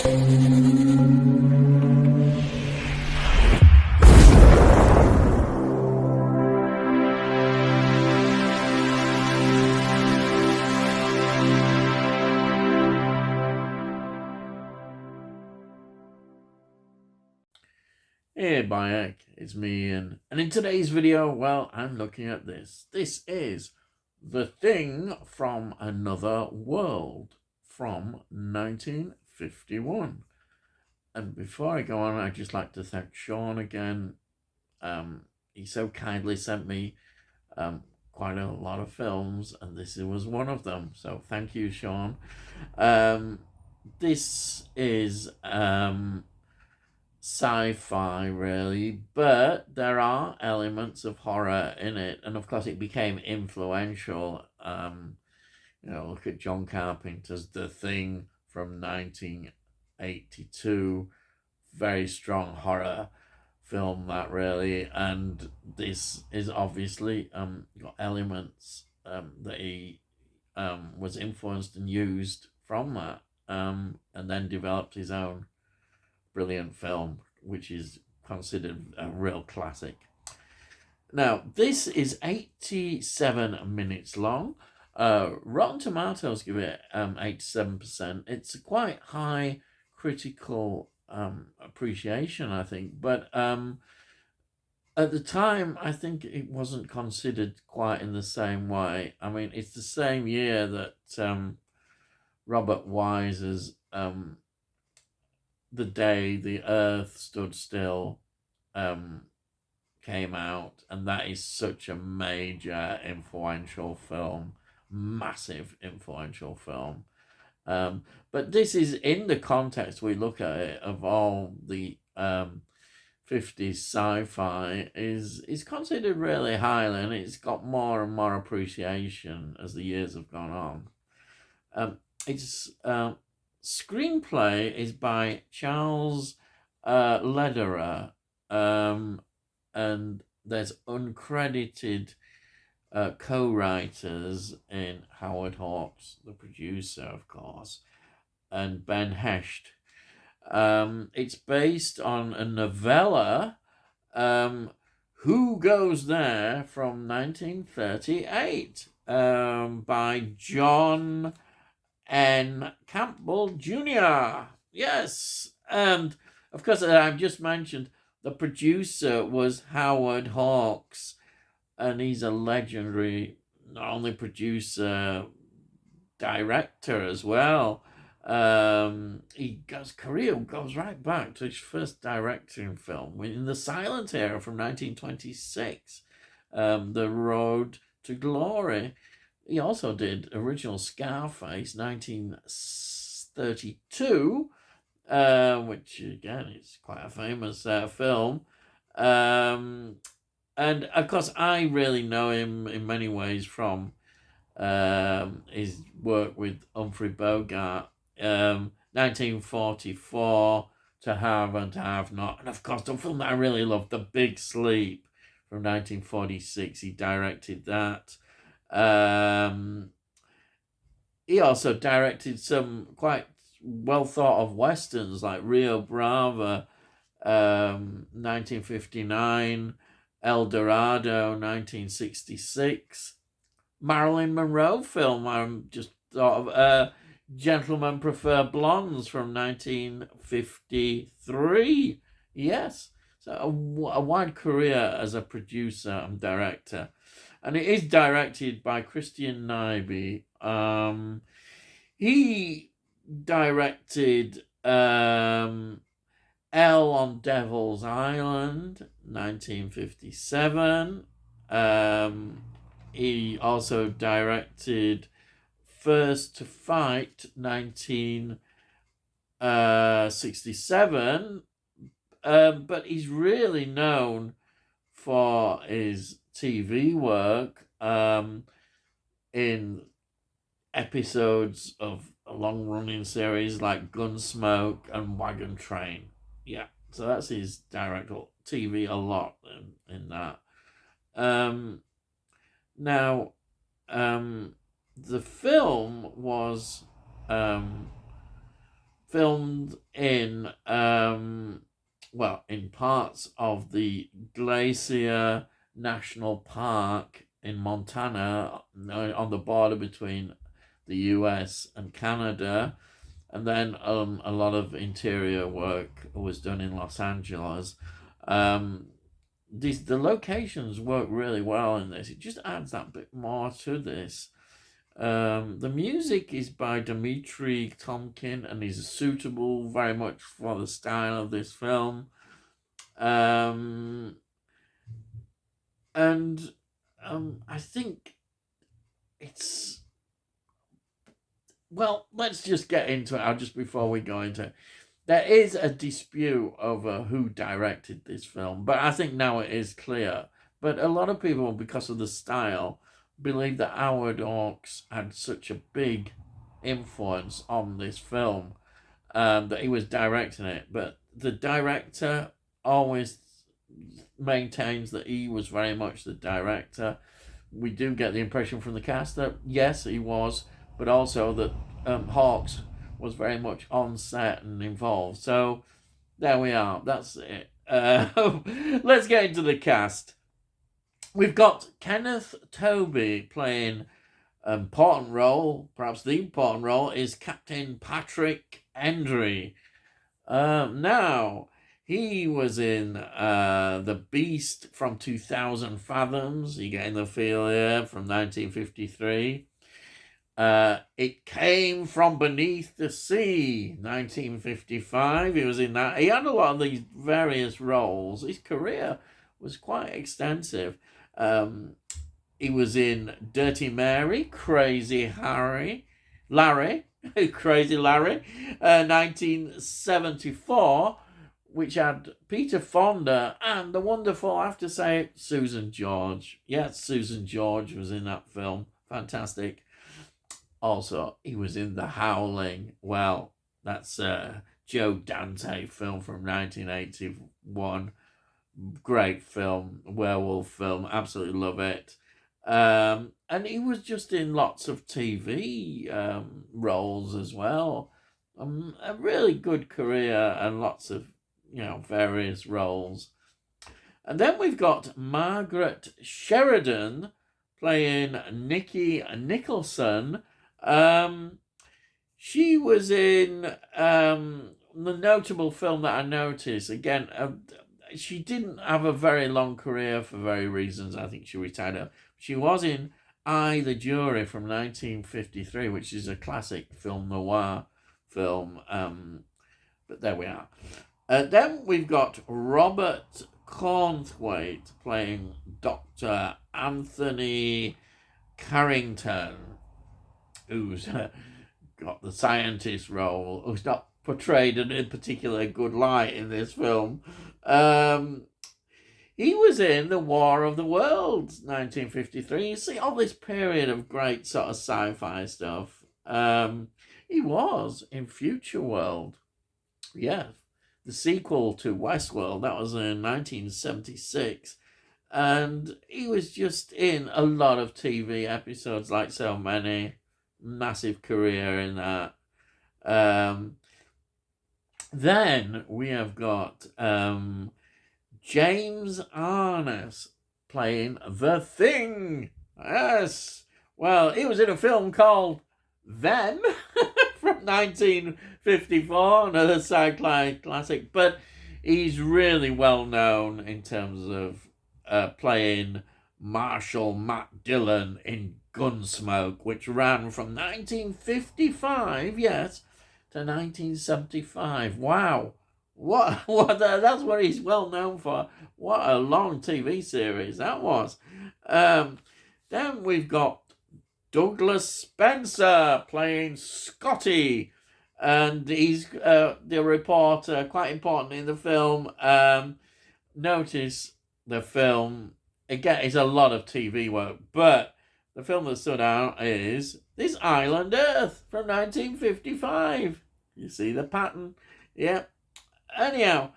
Hey Bayek, it's me Ian. And in today's video, well, I'm looking at this. This is The Thing from Another World from 1951. And before I go on, I'd just like to thank Sean again. He so kindly sent me quite a lot of films, and this was one of them. So thank you, Sean. This is sci-fi really, but there are elements of horror in it, and of course it became influential. Look at John Carpenter's The Thing from 1982, very strong horror film that really, and this is obviously got elements that he was influenced and used from that, and then developed his own brilliant film, which is considered a real classic. Now, this is 87 minutes long. Rotten Tomatoes give it 87%. It's a quite high critical appreciation, I think. But at the time, I think it wasn't considered quite in the same way. I mean, it's the same year that Robert Wise's The Day the Earth Stood Still came out, and that is such a major influential film, massive influential film. But this is in the context we look at it of all the 50s sci-fi is considered really highly, and it's got more and more appreciation as the years have gone on. Its screenplay is by Charles Lederer, and there's uncredited co-writers in Howard Hawks, the producer, of course, and Ben Hecht. It's based on a novella, Who Goes There, from 1938, by John N. Campbell Jr. Yes, and of course, I've just mentioned the producer was Howard Hawks, and he's a legendary, not only producer, director as well. His career goes right back to his first directing film in the silent era from 1926, The Road to Glory. He also did original Scarface, 1932, which again is quite a famous film. And of course, I really know him in many ways from his work with Humphrey Bogart, 1944, To Have and to Have Not. And of course, the film that I really love, The Big Sleep, from 1946. He directed that. He also directed some quite well thought of westerns like Rio Bravo, 1959, El Dorado, 1966, Marilyn Monroe film. I'm just thought of Gentlemen Prefer Blondes from 1953. Yes, so a wide career as a producer and director. And it is directed by Christian Nyby. He directed L on Devil's Island, 1957. He also directed First to Fight, 1967. But he's really known for his TV work in episodes of a long-running series like Gunsmoke and Wagon Train. Yeah, so that's his director TV a lot in that. Now, the film was filmed in in parts of the Glacier National Park in Montana, on the border between the US and Canada. And then a lot of interior work was done in Los Angeles. Um, the locations work really well in this. It just adds that bit more to this. The music is by Dmitri Tomkin and is suitable very much for the style of this film. Um, and I think it's, well, let's just get into it. Just before we go into it, there is a dispute over who directed this film, but I think now it is clear. But a lot of people, because of the style, believe that Howard Hawks had such a big influence on this film, that he was directing it. But the director always maintains that he was very much the director. We do get the impression from the cast that yes, he was, but also that Hawks was very much on set and involved. So there we are. That's it. Let's get into the cast. We've got Kenneth Tobey playing an important role. Perhaps the important role is Captain Patrick Hendry. Now, he was in The Beast from 2000 Fathoms. You getting the feel here, from 1953. It Came from Beneath the Sea, 1955. He was in that. He had a lot of these various roles. His career was quite extensive. He was in Dirty Mary, Crazy Larry, Crazy Larry, 1974, which had Peter Fonda and the wonderful, I have to say, Susan George. Yes, Susan George was in that film. Fantastic. Also, he was in The Howling. Well, that's a Joe Dante film from 1981. Great film, werewolf film. Absolutely love it. And he was just in lots of TV roles as well. A really good career and lots of, various roles. And then we've got Margaret Sheridan playing Nikki Nicholson. She was in the notable film that I noticed. Again, she didn't have a very long career for very reasons. I think she retired. She was in I, the Jury from 1953, which is a classic film noir film. But there we are. Then we've got Robert Cornthwaite playing Dr. Anthony Carrington, who's got the scientist role, who's not portrayed in a particularly good light in this film. He was in The War of the Worlds, 1953. You see all this period of great sort of sci-fi stuff. He was in Future World. Yeah, the sequel to Westworld. That was in 1976. And he was just in a lot of TV episodes, like so many. Massive career in that. Then we have got James Arness playing The Thing. Yes. Well, he was in a film called Them from 1954, another sci-fi classic. But he's really well known in terms of playing Marshall Matt Dillon in Gunsmoke, which ran from 1955, yes, to 1975. Wow. That's what he's well known for. What a long TV series that was. Then we've got Douglas Spencer playing Scotty, and he's the reporter, quite important in the film. Notice the film, again, it's a lot of TV work, but the film that stood out is This Island Earth from 1955. You see the pattern? Yeah. Anyhow,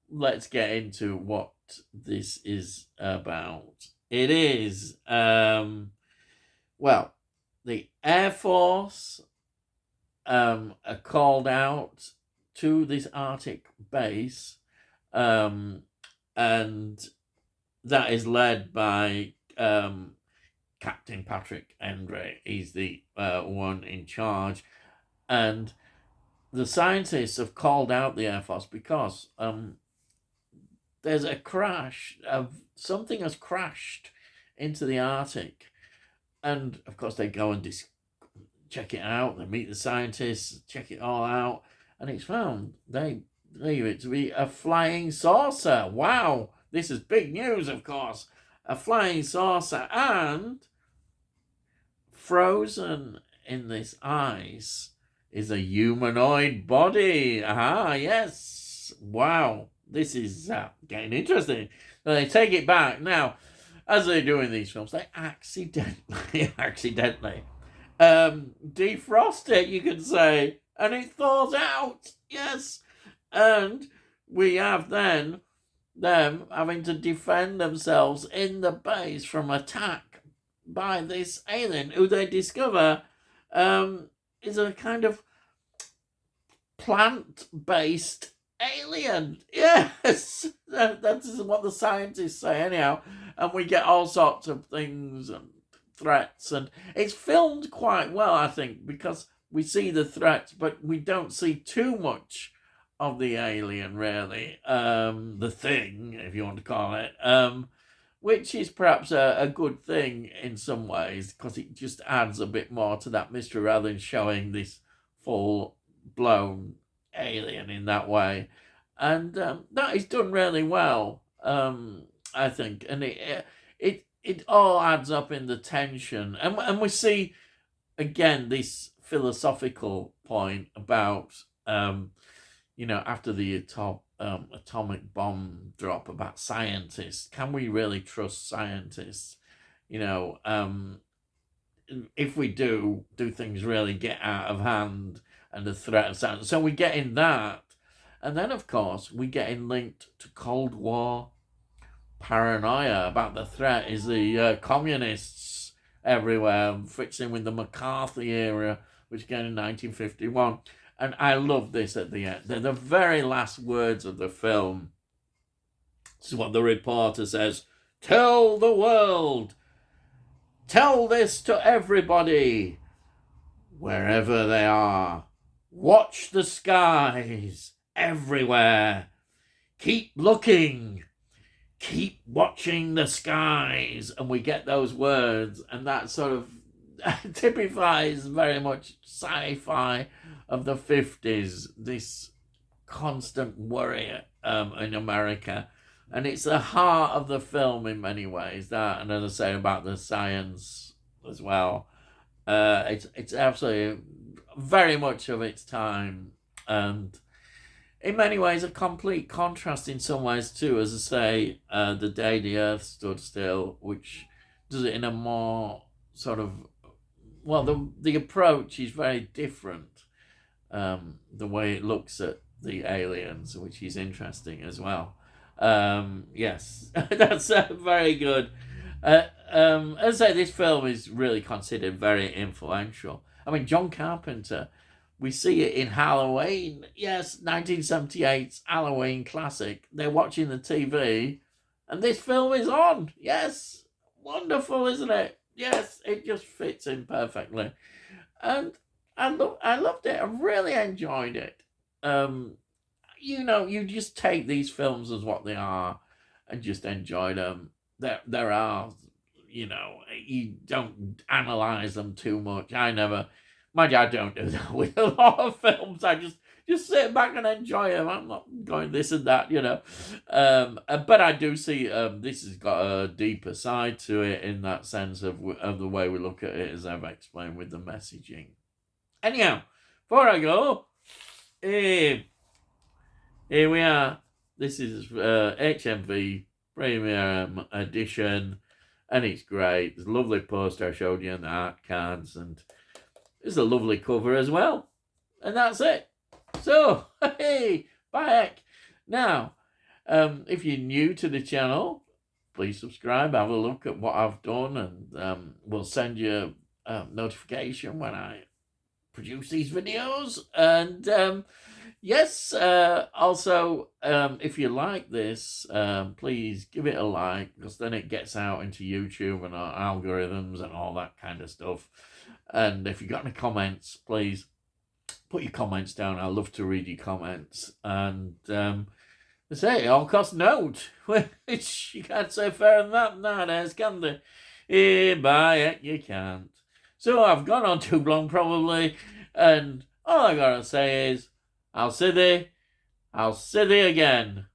let's get into what this is about. It is, the Air Force are called out to this Arctic base, and that is led by Captain Patrick Endre. He's the one in charge, and the scientists have called out the Air Force because there's a crash. Something has crashed into the Arctic, and of course they go and check it out. They meet the scientists, check it all out, and it's found. They believe it to be a flying saucer. Wow, this is big news, of course. A flying saucer, and frozen in this ice is a humanoid body. Aha, yes. Wow, this is getting interesting. So they take it back. Now, as they do in these films, they accidentally defrost it, you could say, and it thaws out. Yes. And we have then them having to defend themselves in the base from attack by this alien who they discover is a kind of plant-based alien. Yes, that's what the scientists say anyhow. And we get all sorts of things and threats, and it's filmed quite well, I think, because we see the threats, but we don't see too much of the alien, really. The thing, if you want to call it, which is perhaps a good thing in some ways, because it just adds a bit more to that mystery rather than showing this full-blown alien in that way. And that is done really well, I think. And it all adds up in the tension. And we see, again, this philosophical point about, after the atomic bomb drop, about scientists. Can we really trust scientists? If we do things really get out of hand and the threat of science? So we get in that. And then, of course, we get in linked to Cold War paranoia about the threat is the communists everywhere, fixing with the McCarthy era, which began in 1951. And I love this at the end. They're the very last words of the film. This is what the reporter says. Tell the world. Tell this to everybody. Wherever they are. Watch the skies. Everywhere. Keep looking. Keep watching the skies. And we get those words. And that sort of typifies very much sci-fi of the 50s, this constant worry in America. And it's the heart of the film in many ways, that, and as I say, about the science as well. It's absolutely very much of its time, and in many ways a complete contrast in some ways too, as I say, The Day the Earth Stood Still, which does it in a more sort of, well, the approach is very different. The way it looks at the aliens, which is interesting as well. Yes, that's very good. As I say, this film is really considered very influential. I mean, John Carpenter, we see it in Halloween. Yes, 1978's Halloween classic. They're watching the TV, and this film is on. Yes, wonderful, isn't it? Yes, it just fits in perfectly. And I loved it. I really enjoyed it. You just take these films as what they are and just enjoy them. There are, you don't analyze them too much. I don't do that with a lot of films. I just sit back and enjoy them. I'm not going this and that, But I do see this has got a deeper side to it in that sense of the way we look at it, as I've explained with the messaging. Anyhow, before I go, here we are. This is HMV Premium Edition, and it's great. There's a lovely poster I showed you and the art cards, and there's a lovely cover as well. And that's it. So, hey, back. Now, if you're new to the channel, please subscribe, have a look at what I've done, and we'll send you a notification when I produce these videos. And yes, also, if you like this, please give it a like, because then it gets out into YouTube and our algorithms and all that kind of stuff. And if you got any comments, please put your comments down. I love to read your comments. And they say all cost note, which you can't say fairer than that nowadays, can they? Buy it, you can't. So I've gone on too long probably, and all I gotta say is, I'll see thee again.